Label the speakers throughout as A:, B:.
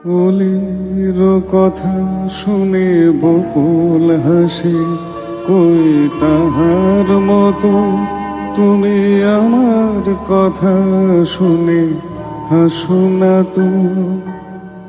A: ওলির কথা শুনে বকুল হাসে, কই তাহার মতো তুমি আমার কথা শুনে হাসো না তো।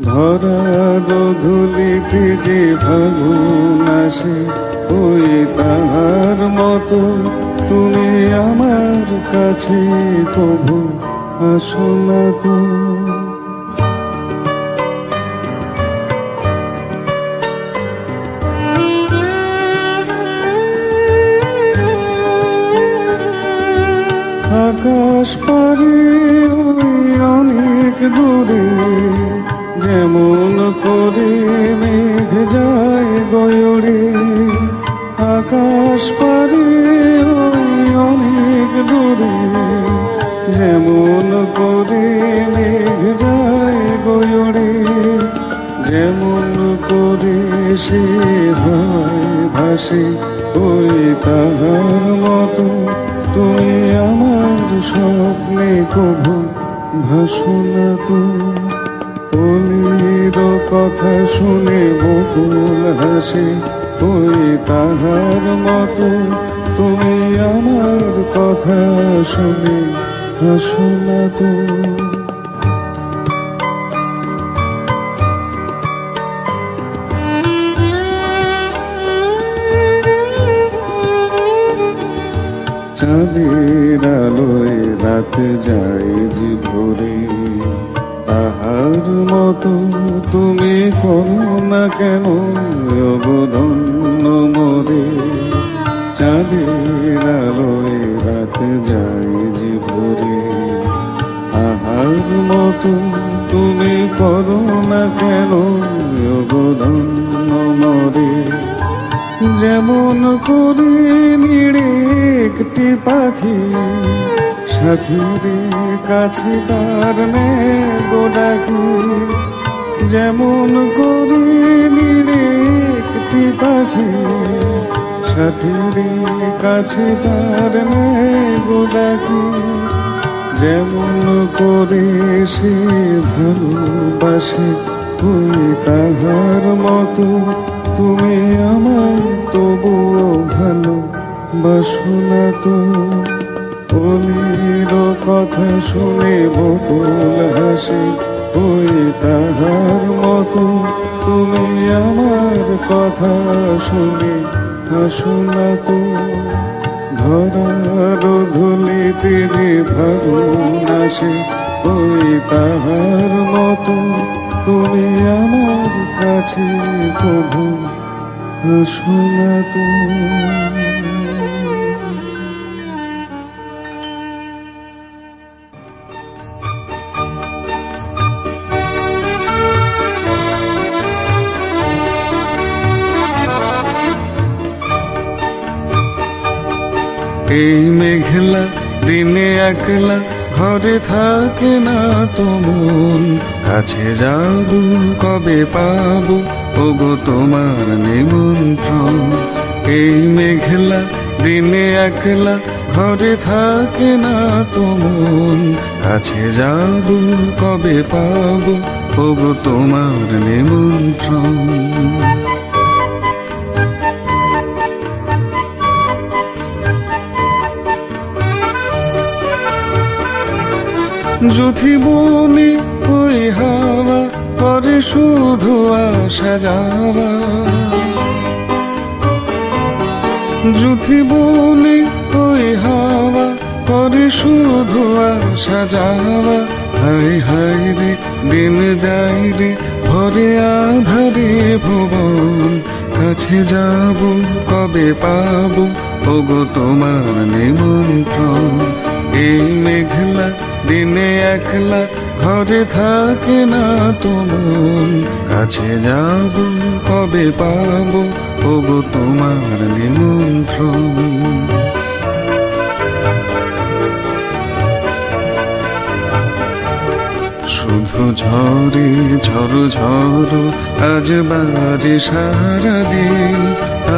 A: ধরার ধুলিতে যে ফাগুন আসে, ওই তাহার মতো তুমি আমার কাছে কভু আসো না তো। আকাশ পারে ওই অনেক দূরে, যেমন করে মেঘ যায় গয়রে। আকাশ পারে ওই অনেক দূরে, যেমন করে মেঘ যায় গয়রে। যেমন করে সে হাওয়ায় ভাসে, ওই তাহার মতো তুমি আমার স্বপ্নে কভু ভাসো না তো। ওলির কথা শুনে বকুল হাসে, ওই তাহার মতো তুমি আমার কথা শুনে হাসো না তো। চাঁদের আলোয় রাত যায় যে ভোরে, তাহার মতো তুমি করো না কেন অবধন্য মোরে। চাঁদের আলোয় রাত যায় যে ভোরে, তাহার মতো তুমি করো না কেন অবধন্য মোরে। যেমন করে নিড়ে একটি পাখি সাথীর কাছে তার নেগো ডাকি। যেমন করে নিড়ে একটি পাখি সাথীর কাছে তার নেগো ডাকি। যেমন করে সে ভালোবাসে, ওই তাহার মতো তুমি আমায় তবুও ভালো বাসো না তো। ওলির কথা শুনে বকুল হাসে, ওই তাহার মতো তুমি আমার কথা শুনে হাসো না তো। ধরার ধুলিতে যে ফাগুন আসে, ওই তাহার মতো তুমি আমার কাছে কভু হাসো না তো। এই মেঘলা দিনে একলা ঘরে থাকে না তো মন, কাছে যাবো কবে পাবো ওগো তোমার নিমন্ত্রণ। এই মেঘলা দিনে একলা ঘরে থাকে না তো মন, কাছে যাবো কবে পাবো ওগো তোমার নিমন্ত্রণ। যুথি বলি ওই হাওয়া করে শুধু আসা যাওয়া। যুথি বলি ওই হাওয়া করে শুধু আসা যাওয়া। হাই হাই রে দিন যাই রে ভরে আধারে ভুবন, কাছে যাব কবে পাবো ওগো তোমার নিমন্ত্রণ। এই মেঘলা দিনে একলা ঘরে থাকে না তো মন, কাছে যাব কবে পাবো ওগো তোমার নিমন্ত্রণ। শুধু ঝরে ঝড়ো ঝড়ো আজ বাজে সারাদিন।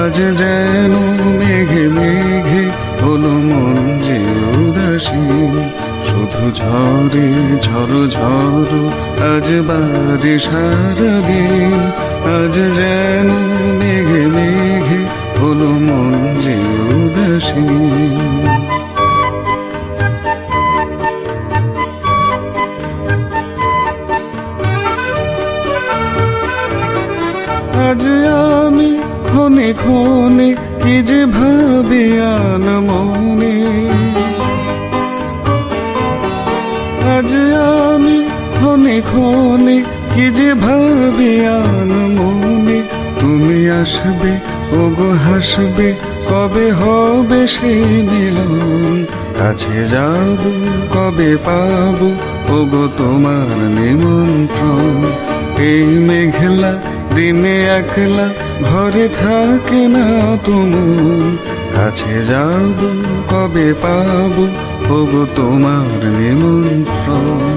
A: আজ যেন মেঘে মেঘে হলো মন যে উদাসীন। শুধু ঝরে ঝড়ো ঝড়ো আজ বাড়ি সারাদিন, আজ যেন মেঘে মেঘে হলো মন যে উদাসীন। আজ আমি ক্ষণে ক্ষণে কি যে ভাবি আন মনে, আজ আমি ক্ষণে ক্ষণে কি যে ভাবি আন মনে। তুমি আসবে ওগো হাসবে, কবে হবে সেই মিলন, কাছে যাব কবে পাবো ওগো তোমার নিমন্ত্রণ। এই মেঘলা দিনে একলা ঘরে থাকে না তুমি, কাছে যাব কবে পাবো ওগো তোমার নিমন্ত্রণ।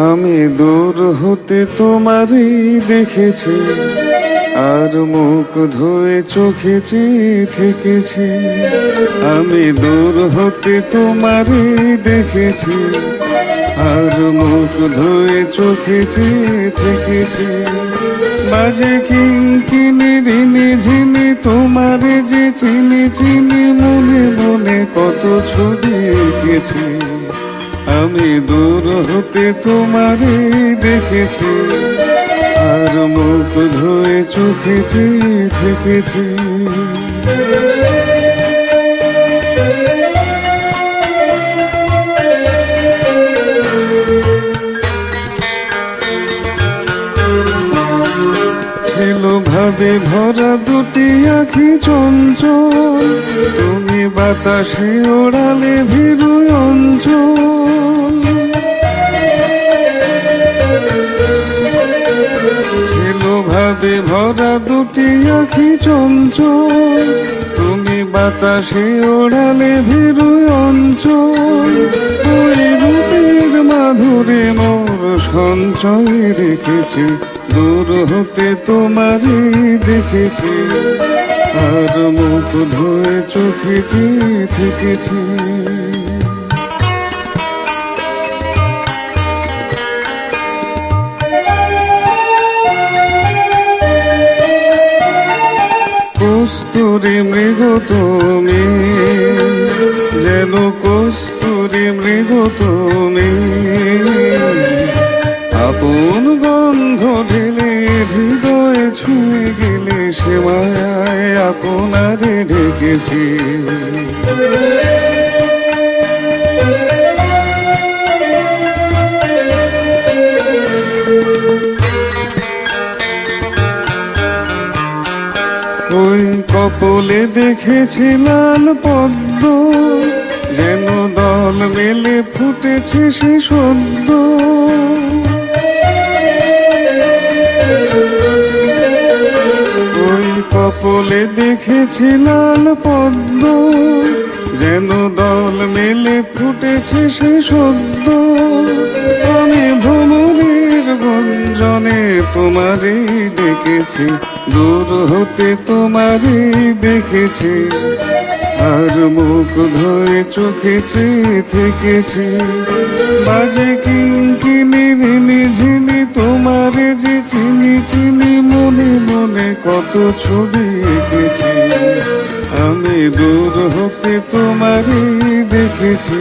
A: আমি দূর হতে তোমারই দেখেছি, আর মুখ ধুয়ে চোখে চেয়ে থেকেছি। আমি দূর হতে তোমারই দেখেছি, আর মুখ ধুয়ে চোখে চেয়ে থেকেছি। বাজে কিনকিনি ঋণে ঝিনি তোমারে যে চিনি চিনি, মনে মনে কত ছবি এঁকেছি। আমি দূর হতে তোমারে দেখেছি, আর মুখ ধুয়ে চোখে চেয়ে থেকেছি। ছিল ভাবে ভরা দুটি আখি চঞ্চল, তুমি বাতাসে ওড়ালে ভীরু অঞ্চল। ছিল ভাবে ভরা দুটি আখি চঞ্চল, তুমি বাতাসে ওড়ালে ভীরু অঞ্চল। ওই রূপের মাধুরে মোর সঞ্চয় রেখেছি, দূর হতে তোমারই দেখেছি, আর মুখ ধুয়ে চোখে চেয়ে থেকেছি। কস্তুরী মৃগ তুমি, যেন কস্তুরী মৃগ তুমি, আপন গন্ধ ঢেলে হৃদয়ে ছুঁয়ে গেলে, সে মায়ায় আপনারে ঢেকেছি। ওই কপলে দেখেছি লাল পদ্ম, যেন দল মেলে ফুটেছে সে সদ্য। ওই কপলে দেখেছি লাল পদ্ম, যেন দল মেলে ফুটেছে সে সদ্য। আমি ভ্রমণের গঞ্জনে তোমারই ডেকেছি, দূর হতে তোমারই দেখেছি, আর মুখ ধুয়ে চোখে চেয়ে থেকেছি। বাজে কিনকিনি ঋণি ঝিনি তোমারে যে চিনি চিনি, মনে মনে কত ছবি এঁকেছি। আমি দূর হতে তোমারই দেখেছি,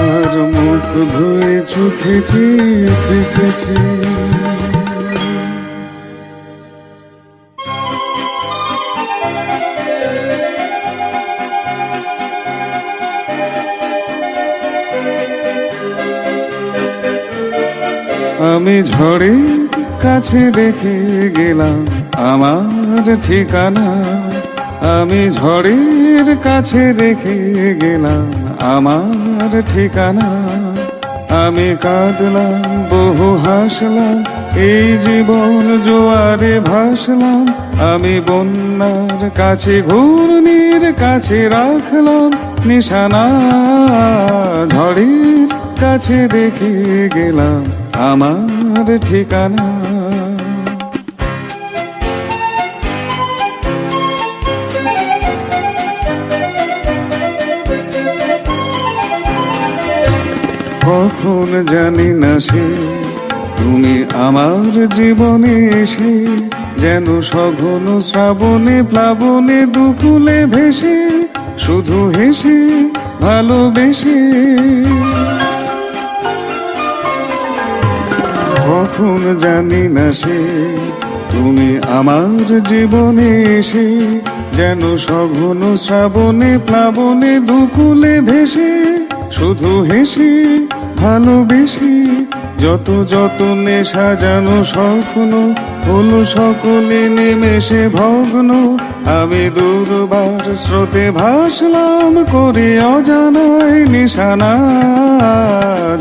A: আর মুখ ধুয়ে চোখে চেয়ে থেকেছি। আমি ঝড়ে কাছে রেখে গেলাম আমার ঠিকানা, আমি ঝড়ের কাছে রেখে গেলাম আমার ঠিকানা। আমি কাঁদলাম বহু হাসলাম, এই জীবন জোয়ারে ভাসলাম। আমি বন্যার কাছে ঘূর্ণির কাছে রাখলাম নিশানা। ঝড়ের কাছে রেখে গেলাম আমার ঠিকানা। কখন জানি না সে তুমি আমার জীবনে এসে যেন সঘন শ্রাবণে প্লাবনে দুকুলে ভেসে শুধু হেসে ভালোবেসে। কখন জানি না সে তুমি আমার জীবনে এসে যেন সঘন শ্রাবণে প্লাবনে দুকুলে ভেসে শুধু হেসে ভালোবেসে। যত যতনে সাজানো স্বপ্ন হলো সকলে নিমেষে ভগ্ন। আমি দুর্বার স্রোতে ভাসলাম করে অজানায় নিশানা।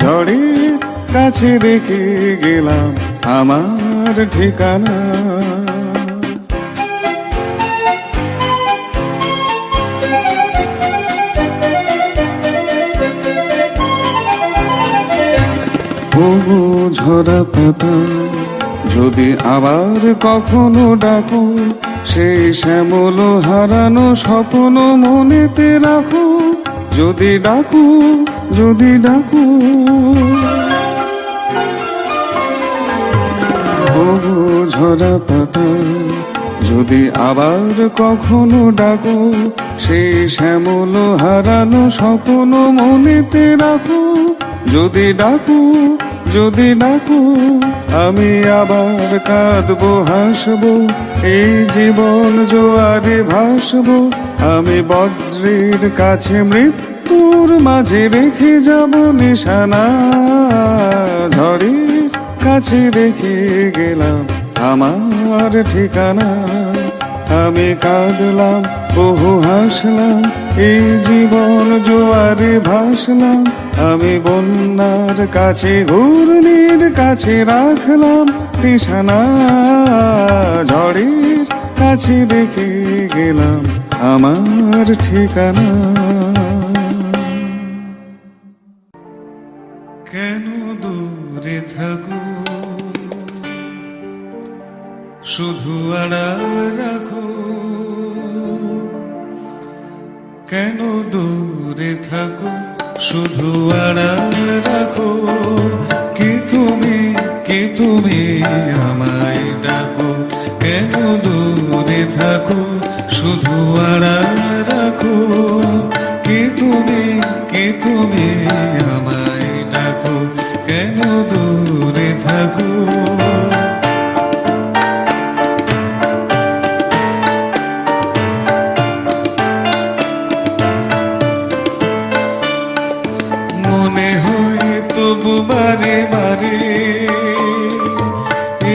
A: ঝড়ের কাছে রেখে গেলাম আমার ঠিকানা। ওগো ঝরা পাতা যদি আবার কখনো ডাকো, সেই শ্যামল হারানো স্বপ্ন মনেতে রাখো। যদি ডাকো যদি ডাকো, ওগো ঝরা পাতা যদি আবার কখনো ডাকো, সেই শ্যামল হারানো স্বপ্ন মনেতে রাখো। যদি ডাকো যদি ডাকো, আমি আবার কাঁদবো হাসবো, এই জীবন জোয়ারে ভাসবো। আমি বজ্রের কাছে মৃত্যুর মাঝে রেখে যাব নিশানা। ঝড়ের কাছে রেখে গেলাম আমার ঠিকানা। আমি কাঁদলাম বহু হাসলাম, এই জীবন জোয়ারে ভাসলাম। আমি বন্যার কাছে ঘূর্ণির কাছে রাখলাম নিশানা। ঝড়ের কাছে রেখে গেলাম আমার ঠিকানা। কেন দূরে থাকো শুধু আড়াল রাখো, কেন দূরে থাকো শুধু আড়াল রাখো। কি তুমি আমায় ডাকো, কেন দূরে থাকো শুধু আড়াল রাখো। কি তুমি আমায় ডাকো, কেন দূরে থাকো। মনে হয় তবু বারে বারে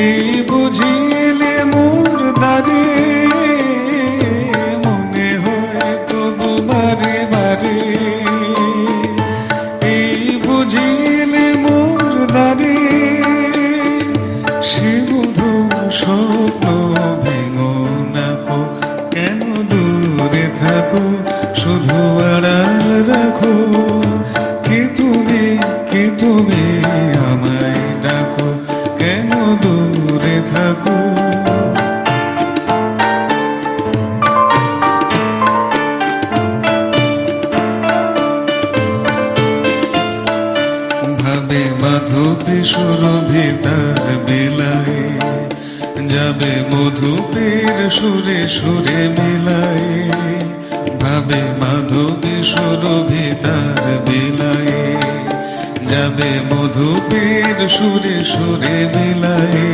A: এই বুঝিলে মোর দ্বারে। মনে হয় তবু বারে বারে এই বুঝিলে মোর দ্বারে। সে মধুর স্বপ্ন ভেঙো নাকো, কেন দূরে থাকো শুধু আড়াল রাখো। কি তুমি আমায় ডাকো, কেন দূরে থাকো। ভাবে মাধবী সুরভিতার বেলায়, যাবে মধুপের সুরে সুরে মেলায়। ভাবে মাধবী সুরভিতার বেলায়, যাবে মধুপের সুরে সুরে মেলায়।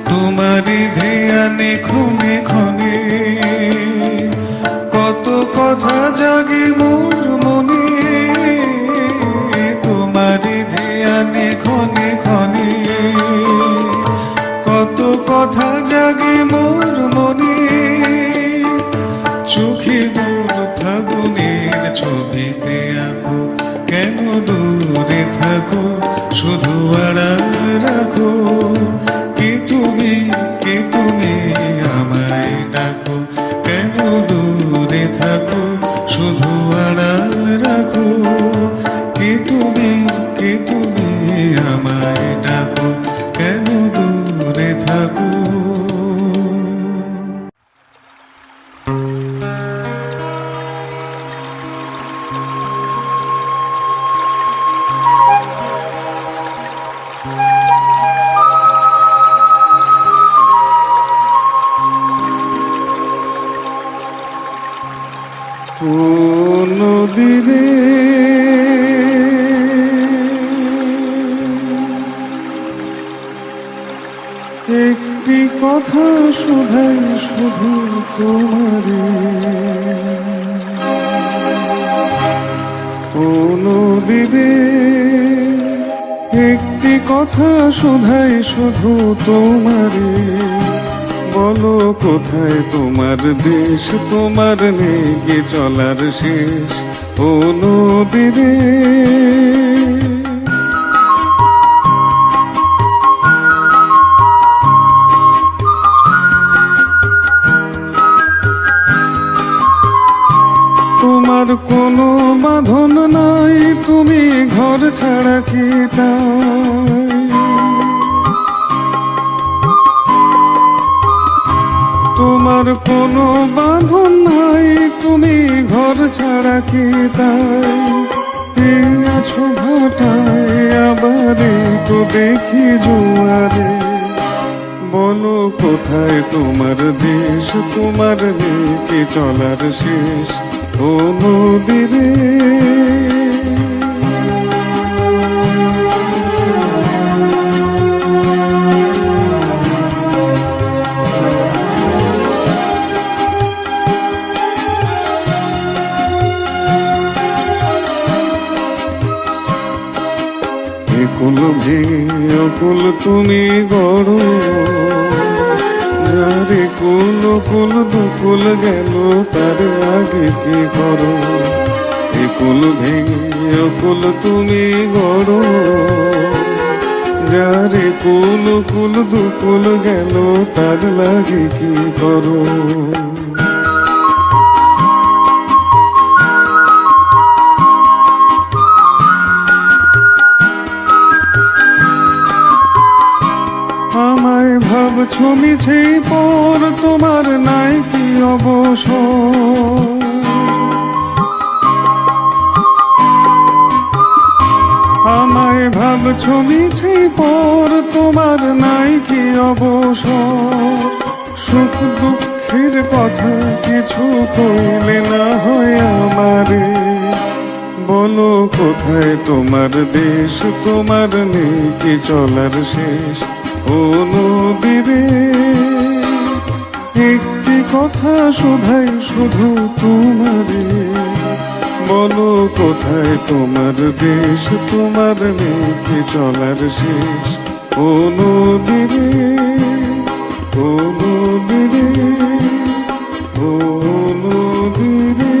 A: তোমারি ধ্যানে ক্ষণে ক্ষণে কত কথা জাগে মোর মনে। তোমারি ধ্যানে ক্ষণে ক্ষণে কত কথা জাগে মোর মনে। চোখে মোর ফাগুনের ছবিতে আঁকো, কেন দূরে থাকো শুধু আড়াল রাখো। কে তুমি, কে তুমি আমায় ডাকো, কেন দূরে থাকো, শুধু আড়াল রাখো। কে তুমি, কে তুমি আমায় ডাকো, কেন দূরে থাকো। ও নদীরে একটি কথা শুধাই শুধু তোমারে। ও নদীরে একটি কথা শুধাই শুধু তোমারে। বলো কোথায় তোমার দেশ, তোমার নেই কি চলার শেষ। ও নদীরে তোমার কোনো বাঁধন নাই, তুমি ঘর ছাড়া কি তাই। তোমার কোনো বাঁধন নাই, তুমি ঘর ছাড়া কি তাই। আছো ভাটায় আবার তো দেখি জোয়ারে। বলো কোথায় তোমার দেশ, তোমার নেই কি চলার শেষ। ও নদীরে কুল ভেঙে কুল তুমি গড়ো, যারে কুল কুল দুকুল গেল তার আগে কি করো। এ কুল ভেঙে কুল তুমি গড়ো, যারে কুল কুল দুকুল গেল তার লাগে কি করো। আমায় ভাবছো মিছে পর, তোমার নাই কি অবসর। আমায় ভাবছো মিছে পর, তোমার নাই কি অবসর। সুখ দুঃখের কথা কিছু কইলে না হয় আমারে। বলো কোথায় তোমার দেশ, তোমার নেই কি চলার শেষ। ও নদীরে একটি কথা শুধাই শুধু তোমারে। বলো কোথায় তোমার দেশ, তোমার নেই কি চলার শেষ। ও নদীরে, ও নদীরে, ও নদীরে।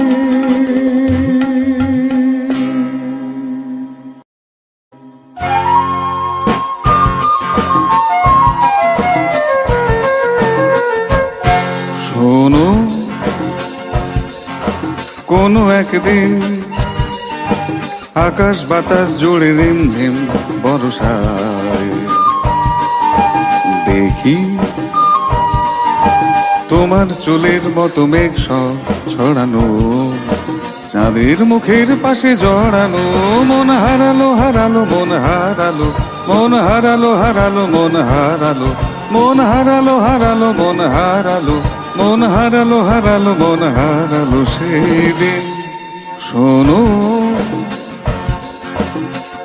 A: শোনো কোনো একদিন আকাশ বাতাস জুড়ে রিমঝিম বর্ষায় দেখি তোমার চুলের মতো মেঘ সব ছড়ানো, চাঁদের মুখের পাশে জড়ানো। মন হারালো হারালো মন হারালো, মন হারালো হারালো মন হারালো, মন হারালো হারালো মন হারালো, মন হারালো হারালো মন হারালো সেদিন। শোনো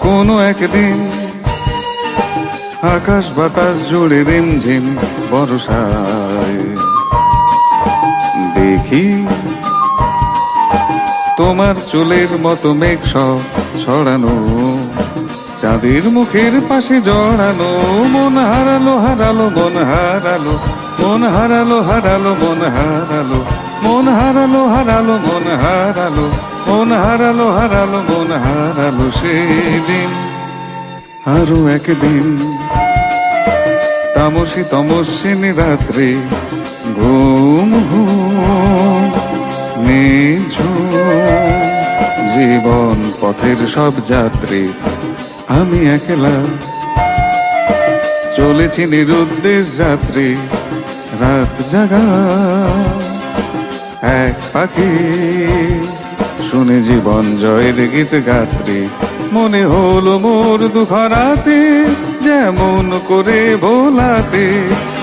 A: কোনো একদিন আকাশ বাতাস জুড়ে রিমঝিম বর্ষায় দেখি তোমার চুলের মতো মেঘ সব ছড়ানো, চাঁদের মুখের পাশে জড়ানো। মন হারালো হারালো মন হারালো, মন হারালো হারালো মন হারালো, মন হারালো হারালো মন হারালো, মন হারালো হারালো মন হারালো সেদিন। আরো একদিন তামসী তমস্বিনী রাত্রে ঘুম ঘুম নিঝুম জীবন পথের সব যাত্রী আমি একলা চলেছি নিরুদ্দেশ যাত্রী রাত জাগা এক পাখি শুনে জীবন জয়ের গীত গাত্রী মনে হলো মোর দুখরাতে যেমন করে ভোলাতে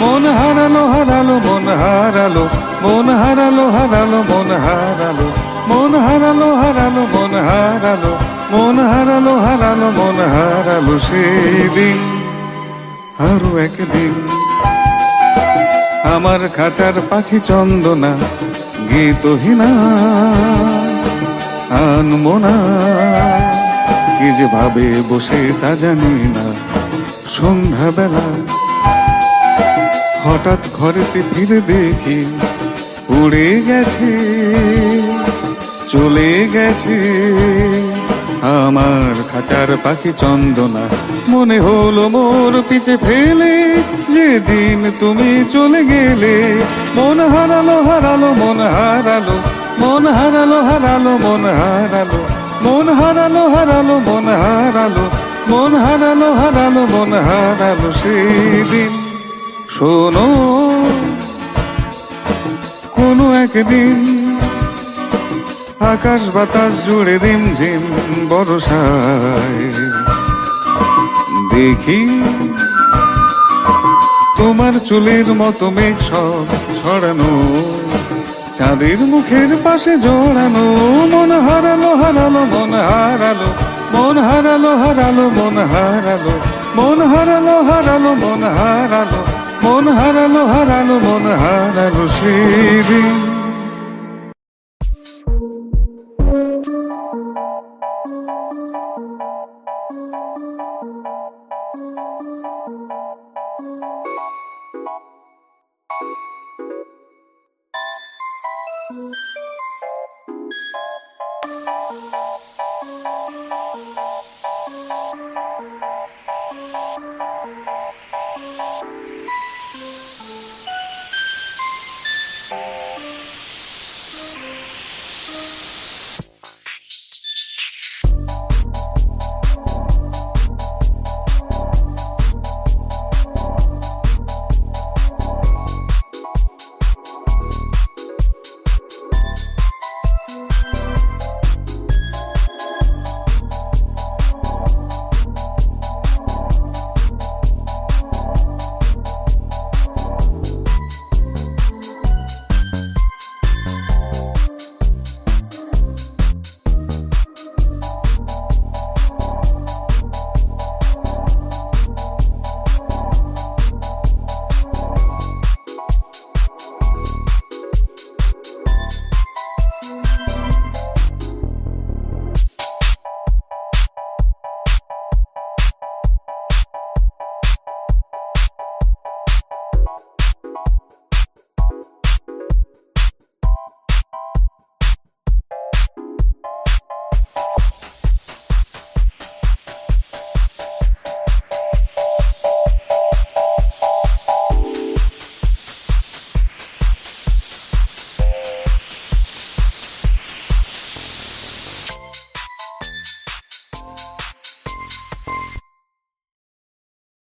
A: মন হারালো হারালো মন হারালো মন হারালো হারালো মন হারালো মন হারালো হারালো মন হারালো মন হারালো হারালো মন হারালো সেদিন আরো একদিন আমার খাঁচার পাখি চন্দনা গীতহীনা আনমনা কি যে ভাবে বসে তা জানি না সন্ধ্যাবেলা হঠাৎ ঘরেতে ফিরে দেখি উড়ে গেছে চলে গেছে আমার খাঁচার পাখি চন্দনা মনে হলো মোর পিছে ফেলে যেদিন তুমি চলে গেলে মন হারালো হারালো মন হারালো মন হারালো হারালো মন হারালো মন হারালো হারালো মন হারালো মন হারালো হারালো মন হারালো সেদিন শোনো কোনো একদিন আকাশ বাতাস জুড়ে রিমঝিম বরসায় দেখি তোমার চুলের মতো মেঘ সব ছড়ানো চাঁদের মুখের পাশে জড়ানো মন হারালো হারালো মন হারালো মন হারালো হারালো মন হারালো মন হারালো হারালো মন হারালো মন হারালো হারালো মন হারালো সেদিন
B: Thank you.